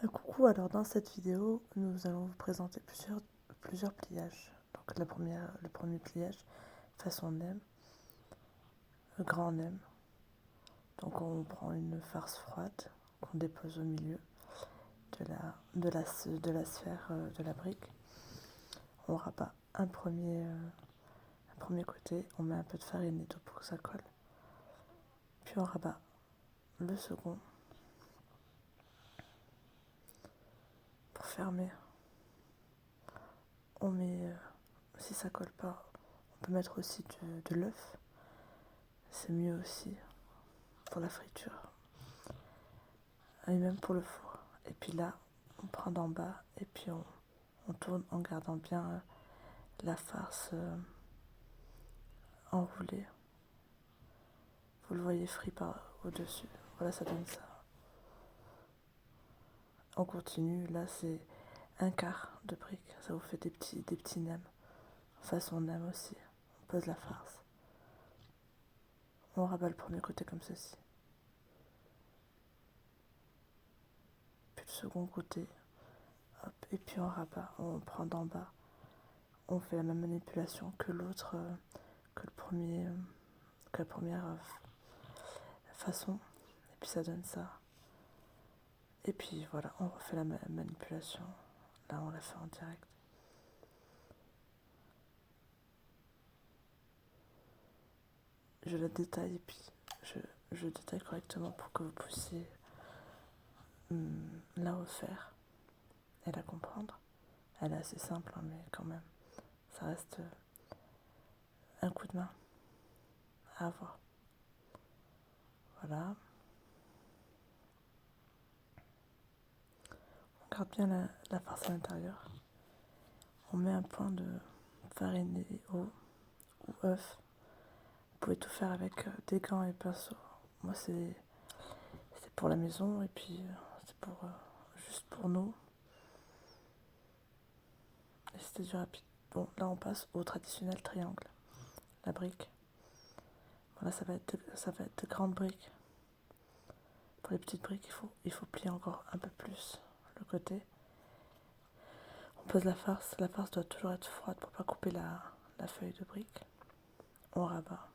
Coucou, alors dans cette vidéo, nous allons vous présenter plusieurs pliages. Donc le premier pliage, façon nem, grand nem. Donc on prend une farce froide qu'on dépose au milieu de la sphère de la brique. On rabat un premier côté, on met un peu de farine et tout pour que ça colle. Puis on rabat le second pour fermer. On met, si ça colle pas, on peut mettre aussi de l'œuf. C'est mieux aussi pour la friture et même pour le four. Et puis là, on prend d'en bas et puis on tourne en gardant bien la farce enroulée. Vous le voyez frit par au-dessus. Voilà, ça donne ça. On continue. Là, c'est un quart de brique. Ça vous fait des petits nems. Façon nem aussi. On pose la farce. On rabat le premier côté comme ceci. Puis le second côté. Hop, et puis on rabat. On prend d'en bas. On fait la même manipulation que l'autre, que la première façon. Et puis ça donne ça. Et puis voilà, on refait la manipulation. Là, on la fait en direct. Je la détaille et puis je détaille correctement pour que vous puissiez la refaire et la comprendre. Elle est assez simple, hein, mais quand même, ça reste un coup de main à avoir. Voilà. On garde bien la farce à l'intérieur. On met un point de farine et eau ou œuf. Vous pouvez tout faire avec des gants et pinceaux. Moi, c'est pour la maison et puis c'est pour juste pour nous. Et c'était du rapide. Bon, là, on passe au traditionnel triangle. La brique. Voilà, ça va être de grandes briques. Pour les petites briques, il faut plier encore un peu plus le côté. On pose la farce. La farce doit toujours être froide pour ne pas couper la feuille de brique. On rabat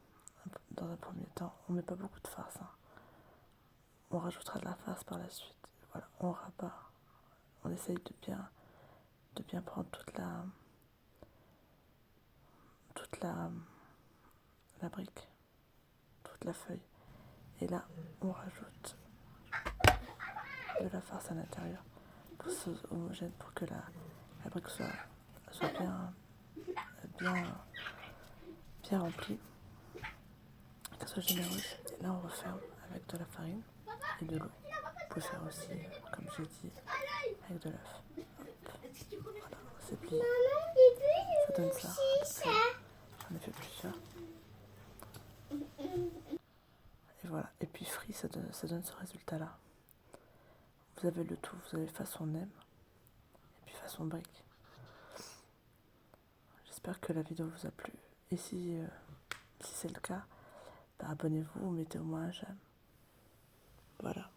dans un premier temps. On ne met pas beaucoup de farce. Hein. On rajoutera de la farce par la suite. Voilà, on rabat. On essaye de bien prendre toute la brique, toute la feuille. Et là, on rajoute de la farce à l'intérieur pour que ce soit homogène, pour que la brique soit bien remplie, qu'elle soit généreuse. Et là, on referme avec de la farine et de l'eau. Vous pouvez faire aussi, comme j'ai dit, avec de l'œuf. Voilà, c'est plié. Ça donne ça. J'en ai fait plusieurs. Et voilà. Et puis frit, ça donne ce résultat-là. Vous avez le tout. Vous avez façon nem et puis façon brique. J'espère que la vidéo vous a plu. Et si c'est le cas, abonnez-vous ou mettez au moins un j'aime. Voilà.